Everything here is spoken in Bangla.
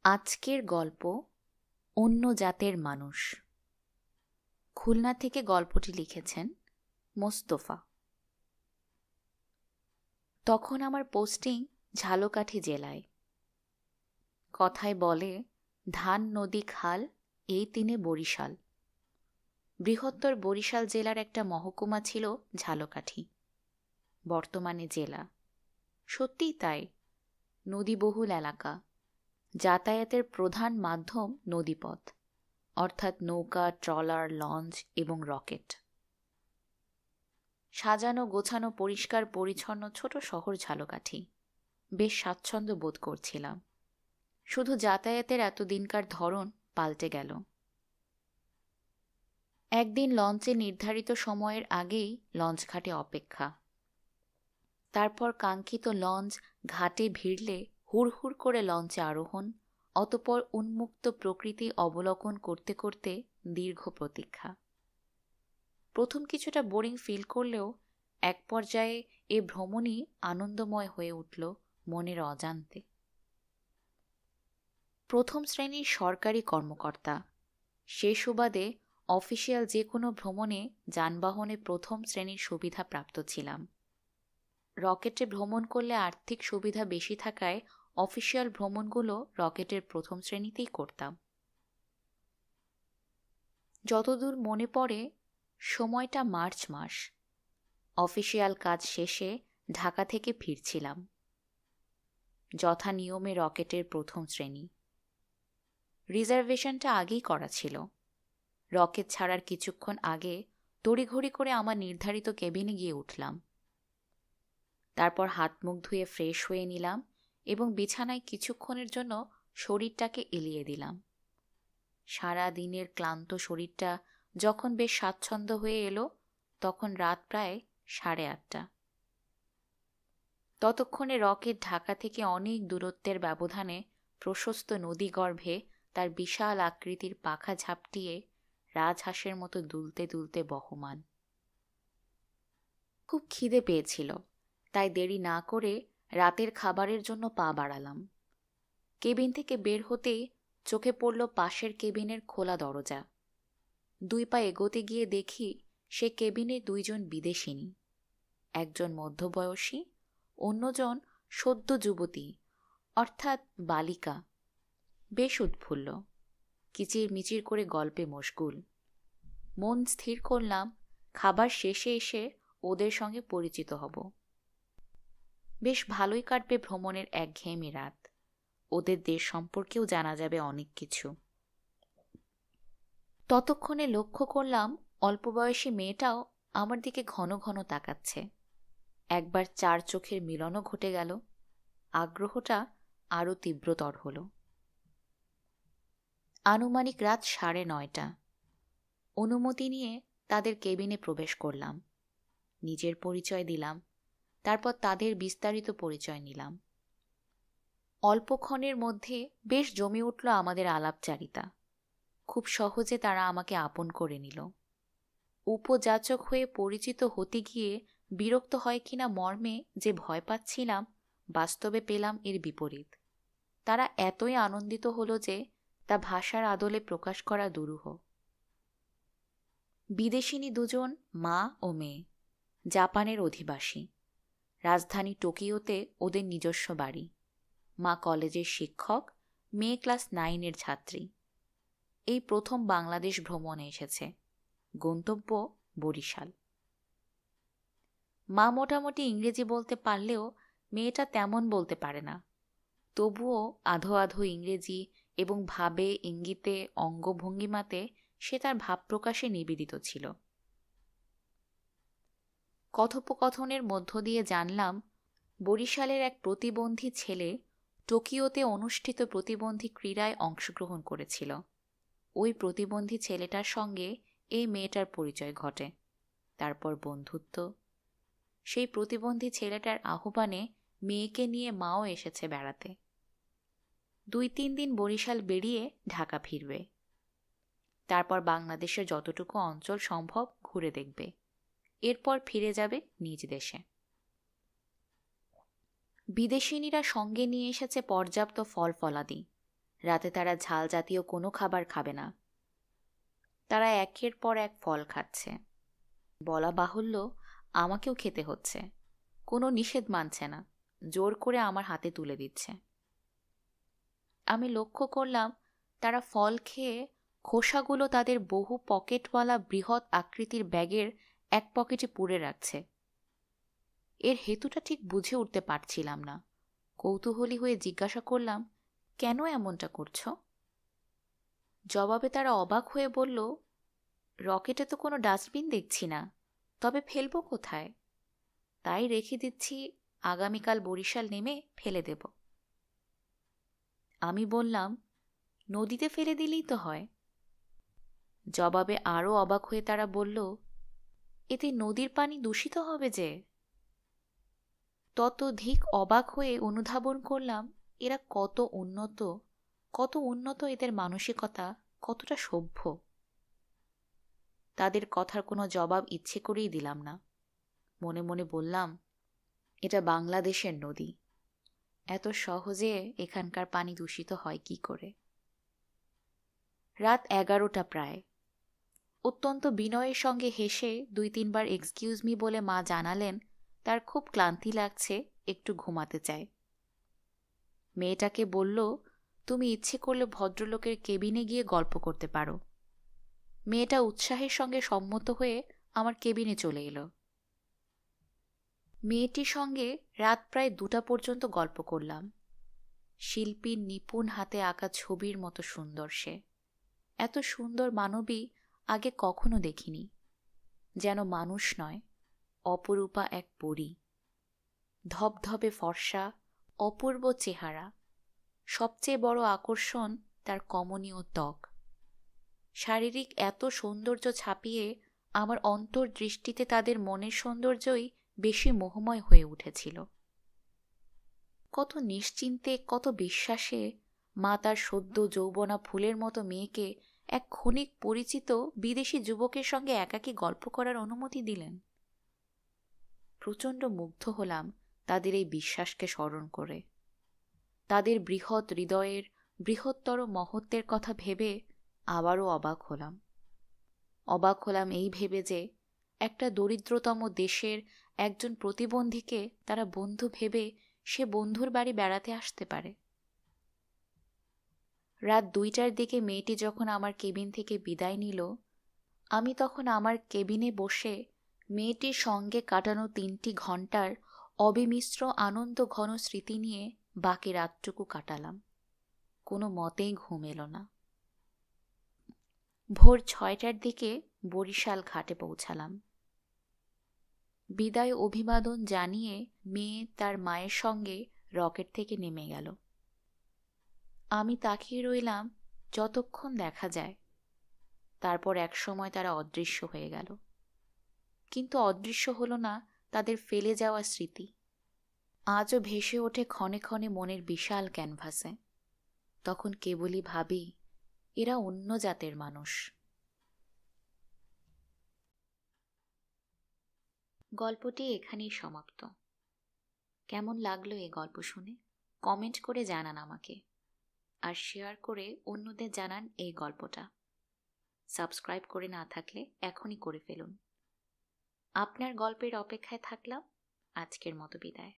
আজকের গল্প অন্য জাতের মানুষ। খুলনা থেকে গল্পটি লিখেছেন মোস্তফা। তখন আমার পোস্টিং ঝালকাঠি জেলায়। কথায় বলে, ধান নদী খাল এই তিনে বরিশাল। বৃহত্তর বরিশাল জেলার একটা মহকুমা ছিল ঝালকাঠি, বর্তমানে জেলা। সত্যিই তাই, নদীবহুল এলাকা। যাতায়াতের প্রধান মাধ্যম নদীপথ, অর্থাৎ নৌকা, ট্রলার, লঞ্চ এবং রকেট। সাজানো গোছানো পরিষ্কার পরিচ্ছন্ন ছোট শহর ঝালকাঠি। বেশ স্বাচ্ছন্দ্য বোধ করছিলাম। শুধু যাতায়াতের এতদিনকার ধরন পাল্টে গেল। একদিন লঞ্চে নির্ধারিত সময়ের আগেই লঞ্চ ঘাটে অপেক্ষা। তারপর কাঙ্ক্ষিত লঞ্চ ঘাটে ভিড়লে হুড়হুড় করে লঞ্চে আরোহণ, অতঃপর উন্মুক্ত প্রকৃতি অবলোকন করতে করতে দীর্ঘ প্রতীক্ষা। প্রথম কিছুটা বোরিং ফিল করলেও এক পর্যায়ে এ ভ্রমণই আনন্দময় হয়ে উঠল মনের অজান্তে। প্রথম শ্রেণীর সরকারি কর্মকর্তা, সে সুবাদে অফিসিয়াল যে কোনো ভ্রমণে যানবাহনে প্রথম শ্রেণীর সুবিধা প্রাপ্ত ছিলাম। রকেটে ভ্রমণ করলে আর্থিক সুবিধা বেশি থাকায় অফিসিয়াল ভ্রমণগুলো রকেটের প্রথম শ্রেণীতেই করতাম। যতদূর মনে পড়ে, সময়টা মার্চ মাস। অফিসিয়াল কাজ শেষে ঢাকা থেকে ফিরছিলাম। যথা নিয়মে রকেটের প্রথম শ্রেণী। রিজার্ভেশনটা আগেই করা ছিল। রকেট ছাড়ার কিছুক্ষণ আগে তড়িঘড়ি করে আমার নির্ধারিত কেবিনে গিয়ে উঠলাম। তারপর হাত মুখ ধুয়ে ফ্রেশ হয়ে নিলাম এবং বিছানায় কিছুক্ষণের জন্য শরীরটাকে এলিয়ে দিলাম। সারা দিনের ক্লান্ত শরীরটা যখন বেশ স্বাচ্ছন্দ্য হয়ে এলো, তখন রাত প্রায় 8:30। ততক্ষণে রকেট ঢাকা থেকে অনেক দূরত্বের ব্যবধানে প্রশস্ত নদীগর্ভে তার বিশাল আকৃতির পাখা ঝাপটিয়ে রাজহাঁসের মতো দুলতে দুলতে বহমান। খুব খিদে পেয়েছিল, তাই দেরি না করে রাতের খাবারের জন্য পা বাড়ালাম। কেবিন থেকে বের হতেই চোখে পড়ল পাশের কেবিনের খোলা দরজা। 2 পা এগোতে গিয়ে দেখি সে কেবিনে 2 জন বিদেশিনী। একজন মধ্যবয়সী, অন্যজন সদ্য যুবতী, অর্থাৎ বালিকা। বেশ উৎফুল্ল, কিচিরমিচির করে গল্পে মশগুল। মন স্থির করলাম খাবার শেষে এসে ওদের সঙ্গে পরিচিত হব। বেশ ভালোই কাটবে ভ্রমণের একঘেয়েমি রাত। ওদের দেশ সম্পর্কেও জানা যাবে অনেক কিছু। ততক্ষণে লক্ষ্য করলাম অল্প বয়সী মেয়েটাও আমার দিকে ঘন ঘন তাকাচ্ছে। একবার 4 চোখের মিলনও ঘটে গেল। আগ্রহটা আরও তীব্রতর হল। আনুমানিক রাত 9:30। অনুমতি নিয়ে তাদের কেবিনে প্রবেশ করলাম। নিজের পরিচয় দিলাম, তারপর তাদের বিস্তারিত পরিচয় নিলাম। অল্পক্ষণের মধ্যে বেশ জমে উঠল আমাদের আলাপচারিতা। খুব সহজে তারা আমাকে আপন করে নিল। উপযাচক হয়ে পরিচিত হতে গিয়ে বিরক্ত হয় কিনা মর্মে যে ভয় পাচ্ছিলাম, বাস্তবে পেলাম এর বিপরীত। তারা এতই আনন্দিত হল যে তা ভাষার আদলে প্রকাশ করা দুরূহ। বিদেশিনী 2 জন মা ও মেয়ে, জাপানের অধিবাসী। রাজধানী টোকিওতে ওদের নিজস্ব বাড়ি। মা কলেজের শিক্ষক, মেয়ে ক্লাস 9-এর ছাত্রী। এই প্রথম বাংলাদেশ ভ্রমণে এসেছে। গন্তব্য বরিশাল। মা মোটামুটি ইংরেজি বলতে পারলেও মেয়েটা তেমন বলতে পারে না। তবুও আধো আধো ইংরেজি এবং ভাবে, ইঙ্গিতে, অঙ্গভঙ্গিমাতে সে তার ভাব প্রকাশে নিবেদিত ছিল। কথোপকথনের মধ্য দিয়ে জানলাম বরিশালের এক প্রতিবন্ধী ছেলে টোকিওতে অনুষ্ঠিত প্রতিবন্ধী ক্রীড়ায় অংশগ্রহণ করেছিল। ওই প্রতিবন্ধী ছেলেটার সঙ্গে এই মেয়েটার পরিচয় ঘটে। তারপর বন্ধুত্ব। সেই প্রতিবন্ধী ছেলেটার আহ্বানে মেয়েকে নিয়ে মাও এসেছে বেড়াতে। 2-3 দিন বরিশাল বেরিয়ে ঢাকা ফিরবে। তারপর বাংলাদেশের যতটুকু অঞ্চল সম্ভব ঘুরে দেখবে। এরপর ফিরে যাবে নিজ দেশে। বিদেশিনীরা সঙ্গে নিয়ে এসেছে পর্যাপ্ত ফল ফলাদি। রাতে তারা ঝাল জাতীয় কোনো খাবার খাবে না। তারা একের পর এক ফল খাচ্ছে। বলা বাহুল্য, আমাকেও খেতে হচ্ছে। কোনো নিষেধ মানছে না, জোর করে আমার হাতে তুলে দিচ্ছে। আমি লক্ষ্য করলাম তারা ফল খেয়ে খোসাগুলো তাদের বহু পকেটওয়ালা বৃহৎ আকৃতির ব্যাগের এক পকেটে পুরে রাখছে। এর হেতুটা ঠিক বুঝে উঠতে পারছিলাম না। কৌতূহলী হয়ে জিজ্ঞাসা করলাম, কেন এমনটা করছো? জবাবে তারা অবাক হয়ে বলল, রকেটে তো কোনো ডাস্টবিন দেখছি না, তবে ফেলবো কোথায়? তাই রেখে দিচ্ছি, আগামীকাল বরিশাল নেমে ফেলে দেব। আমি বললাম, নদীতে ফেলে দিলেই তো হয়। জবাবে আরও অবাক হয়ে তারা বলল, এতে নদীর পানি দূষিত হবে যে। ততোধিক অবাক হয়ে অনুধাবন করলাম এরা কত উন্নত এদের মানসিকতা, কতটা সভ্য। তাদের কথার কোনো জবাব ইচ্ছে করেই দিলাম না। মনে মনে বললাম, এটা বাংলাদেশের নদী, এত সহজে এখানকার পানি দূষিত হয় কি করে? রাত 11টা প্রায়। অত্যন্ত বিনয়ের সঙ্গে হেসে 2-3 বার এক্সকিউজ মি বলে মা জানালেন তার খুব ক্লান্তি লাগছে, একটু ঘুমাতে চায়। মেয়েটাকে বলল, তুমি ইচ্ছে করলে ভদ্রলোকের কেবিনে গিয়ে গল্প করতে পারো। মেয়েটা উৎসাহের সঙ্গে সম্মত হয়ে আমার কেবিনে চলে এলো। মেয়েটির সঙ্গে রাত প্রায় 2টা পর্যন্ত গল্প করলাম। শিল্পীর নিপুণ হাতে আঁকা ছবির মতো সুন্দর সে। এত সুন্দর মানবী আগে কখনো দেখিনি। যেন মানুষ নয়, অপরূপা এক পরী। ধবধবে ফর্সা, অপূর্ব চেহারা। সবচেয়ে বড় আকর্ষণ তার কমনীয় ত্বক। শারীরিক এত সৌন্দর্য ছাপিয়ে আমার অন্তর্দৃষ্টিতে তাদের মনের সৌন্দর্যই বেশি মোহময় হয়ে উঠেছিল। কত নিশ্চিন্তে, কত বিশ্বাসে মা তার সদ্য যৌবনা ফুলের মতো মেয়েকে এক ক্ষণিক পরিচিত বিদেশি যুবকের সঙ্গে একাকী গল্প করার অনুমতি দিলেন। প্রচণ্ড মুগ্ধ হলাম তাদের এই বিশ্বাসকে স্মরণ করে। তাদের বৃহৎ হৃদয়ের বৃহত্তর মহত্বের কথা ভেবে আবারও অবাক হলাম এই ভেবে যে একটা দরিদ্রতম দেশের একজন প্রতিবন্ধীকে তারা বন্ধু ভেবে সে বন্ধুর বাড়ি বেড়াতে আসতে পারে। রাত 2টার দিকে মেয়েটি যখন আমার কেবিন থেকে বিদায় নিল, আমি তখন আমার কেবিনে বসে মেয়েটির সঙ্গে কাটানো 3টি ঘণ্টার অবিমিশ্র আনন্দ ঘন স্মৃতি নিয়ে বাকি রাতটুকু কাটালাম। কোনো মতেই ঘুম এলো না। ভোর 6টার দিকে বরিশাল ঘাটে পৌঁছালাম। বিদায় অভিবাদন জানিয়ে মেয়ে তার মায়ের সঙ্গে রকেট থেকে নেমে গেল। আমি তাকিয়ে রইলাম যতক্ষণ দেখা যায়। তারপর একসময় তারা অদৃশ্য হয়ে গেল। কিন্তু অদৃশ্য হলো না তাদের ফেলে যাওয়া স্মৃতি। আজও ভেসে ওঠে ক্ষণে ক্ষণে মনের বিশাল ক্যানভাসে। তখন কেবলই ভাবি, এরা অন্য জাতের মানুষ। গল্পটি এখানেই সমাপ্ত। কেমন লাগলো এই গল্প শুনে কমেন্ট করে জানান আমাকে, আর শেয়ার করে অন্যদের জানান এই গল্পটা। সাবস্ক্রাইব করে না থাকলে এখনই করে ফেলুন। আপনার গল্পের অপেক্ষায় থাকলাম। আজকের মতো বিদায়।